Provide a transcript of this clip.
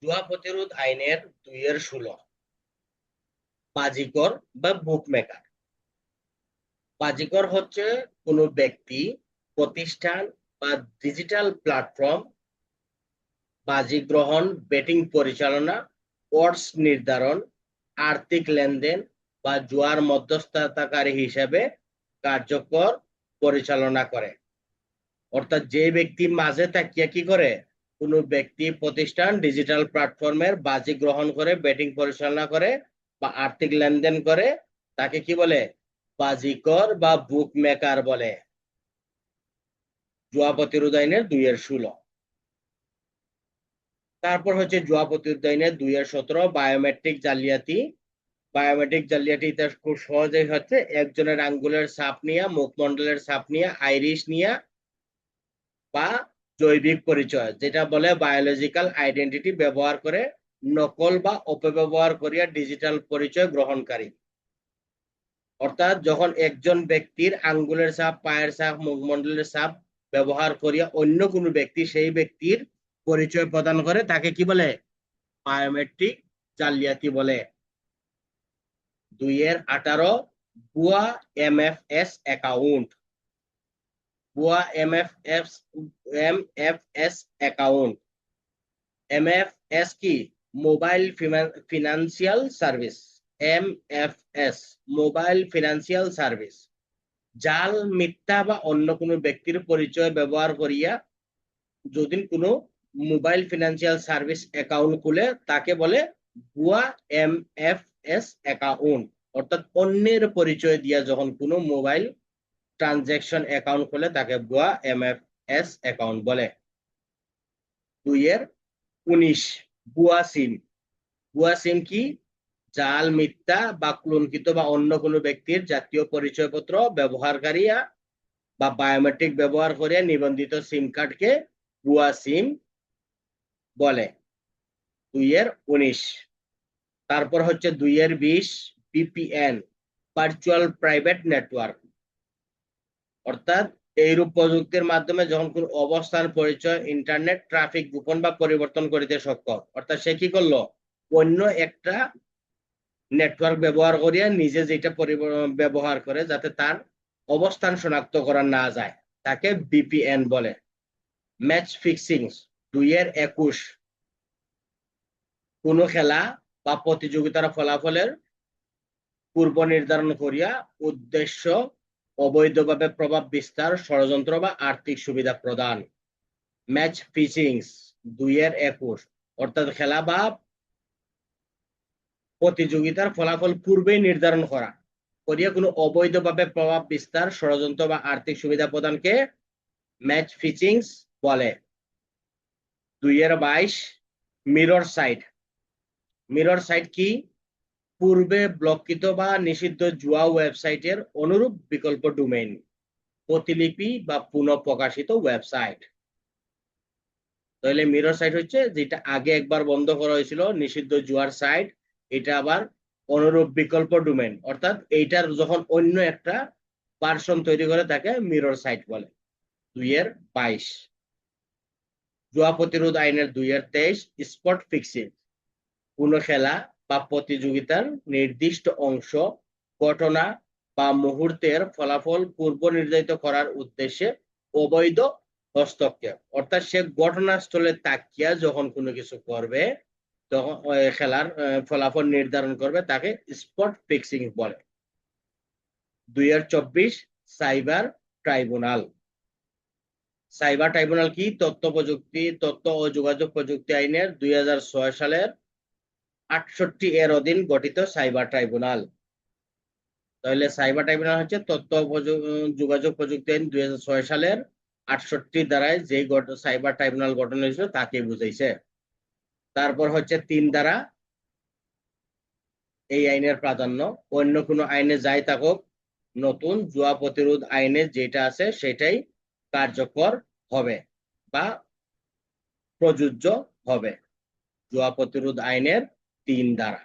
জুয়া প্রতিরোধ আইনের 2-16 বাজিকর বা বুক মেকার। বাজিকর হচ্ছে কোনো ব্যক্তি, প্রতিষ্ঠান বা ডিজিটাল প্ল্যাটফর্ম বাজি গ্রহণ, বেটিং পরিচালনা, odds নির্ধারণ, আর্থিক লেনদেন বা জুয়ার মধ্যস্থতাকারী হিসেবে কার্যকর পরিচালনা করে। অর্থাৎ যে ব্যক্তি মাঝে থাকিয়া কি করে, কোনো ব্যক্তি, প্রতিষ্ঠান ডিজিটাল প্ল্যাটফর্মের বাজি গ্রহণ করে, বেটিং পরিচালনা করে বা আর্থিক লেনদেন করে, তাকে কি বলে? বাজিকর বা বুক মেকার বলে। জুয়া প্রতিরোধ আইনের 2-16। তারপর হচ্ছে জুয়া প্রতিরোধ আইনের 2-17 বায়োমেট্রিক জালিয়াতি। বায়োমেট্রিক জালিয়াতিটা খুব সহজেই হচ্ছে একজনের আঙ্গুলের ছাপ নিয়ে, মুখমণ্ডলের ছাপ নিয়ে, আইরিশ নিয়ে বা জৈবিক পরিচয়, যেটা বলে বায়োলজিক্যাল আইডেন্টিটি ব্যবহার করে নকল বা অপব্যবহার করিয়া ডিজিটাল পরিচয় গ্রহণকারী। অর্থাৎ যখন একজন ব্যক্তির আঙ্গুলের ছাপ, পায়ের ছাপ, মুখমণ্ডলের ছাপ ব্যবহার করিয়া অন্য কোনো ব্যক্তি সেই ব্যক্তির পরিচয় প্রদান করে, তাকে কি বলে? বায়োমেট্রিক জালিয়াতি বলে। 2-18 ভুয়া এমএফএস অ্যাকাউন্ট। ভুয়া এমএফএস অ্যাকাউন্ট। এমএফএস কি? Mobile financial service. MFS mobile financial service. জাল, মিথ্যা বা অন্য কোনো ব্যক্তির পরিচয় ব্যবহার করিয়া যদি কোনো মোবাইল ফিনান্সিয়াল সার্ভিস অ্যাকাউন্ট খুলে, তাকে বলে ভুয়া এমএফএস অ্যাকাউন্ট। অর্থাৎ অন্যের পরিচয় দিয়া যখন কোনো মোবাইল ট্রানজাকশন অ্যাকাউন্ট খুলে, তাকে ভুয়া এমএফএস অ্যাকাউন্ট বলে। 2-19 ভুয়া সিম। ভুয়া সিম কি? জাল, মিথ্যা বা ক্লোনকৃত বা অন্য কোনো ব্যক্তির জাতীয় পরিচয়পত্র ব্যবহারকারী বা বায়োমেট্রিক ব্যবহার করে নিবন্ধিত সিম কার্ডকে ভুয়া সিম বলে। 2-19। তারপর হচ্ছে 2-20 ভিপিএন, ভার্চুয়াল প্রাইভেট নেটওয়ার্ক। অর্থাৎ এইরূপ প্রযুক্তির মাধ্যমে যখন কোন অবস্থান, পরিচয়, ইন্টারনেট ট্রাফিক গোপন বা পরিবর্তন করিতে সক্ষম। অর্থাৎ সে কি করলো? অন্য একটা নেটওয়ার্ক ব্যবহার করিয়া নিজে যেটা ব্যবহার করে যাতে তার অবস্থান শনাক্ত করা না যায়, তাকে ভিপিএন বলে। Match fixing. 2-21 কোন খেলা বা প্রতিযোগিতার ফলাফলের পূর্ব নির্ধারণ করিয়া উদ্দেশ্য অবৈধভাবে প্রভাব বিস্তার, ষড়যন্ত্র বা আর্থিক সুবিধা প্রদান। Match fixing. 2-21 অর্থাৎ খেলা বা প্রতিযোগিতার ফলাফল পূর্বেই নির্ধারণ করিয়া কোনো অবৈধভাবে প্রভাব বিস্তার, ষড়যন্ত্র বা আর্থিক সুবিধা প্রদানকে ম্যাচ ফিক্সিং বলে। 2-22 মিরর সাইট। মিরর সাইট কি? পূর্বে ব্লককৃত বা নিষিদ্ধ জুয়া ওয়েবসাইটের অনুরূপ বিকল্প ডোমেইন, প্রতিলিপি বা পুনঃ প্রকাশিত ওয়েবসাইট। তাহলে মিরর সাইট হচ্ছে যেটা আগে একবার বন্ধ করা হয়েছিল, নিষিদ্ধ জুয়ার সাইট, এটা আবার অনুরূপ বিকল্প ডোমেইন, অর্থাৎ এইটার যখন অন্য একটা ভার্সন তৈরি করে তাকে মিরর সাইট বলে। 2-22 জুয়া প্রতিরোধ আইনের 2-23 স্পট ফিক্সিং। কোন খেলা বা প্রতিযোগিতার নির্দিষ্ট অংশ, ঘটনা বা মুহূর্তের ফলাফল পূর্ব নির্ধারিত করার উদ্দেশ্যে অবৈধ হস্তক্ষেপ। অর্থাৎ সে ঘটনাস্থলে তাকিয়া যখন কোনো কিছু করবে, তখন খেলার ফলাফল নির্ধারণ করবে, তাকে স্পট ফিক্সিং বলে। 2-24 সাইবার ট্রাইব্যুনাল। সাইবার ট্রাইব্যুনাল কি? তথ্য ও যোগাযোগ প্রযুক্তি আইনের 2006 সালের 68 এর অধীন গঠিত সাইবার ট্রাইব্যুনাল। তাহলে সাইবার ট্রাইব্যুনাল হচ্ছে তথ্য যোগাযোগ প্রযুক্তি আইন 2006 সালের 68 ধারায় যেই সাইবার ট্রাইব্যুনাল গঠন হয়েছিল তাকে বুঝাইছে। তারপর হচ্ছে 3 ধারা এই আইনের প্রাধান্য। অন্য কোনো আইনে যাই থাকুক, নতুন জুয়া প্রতিরোধ আইনে যেটা আছে সেটাই কার্যকর হবে বা প্রযোজ্য হবে। জুয়া প্রতিরোধ আইনের 3 ধারা।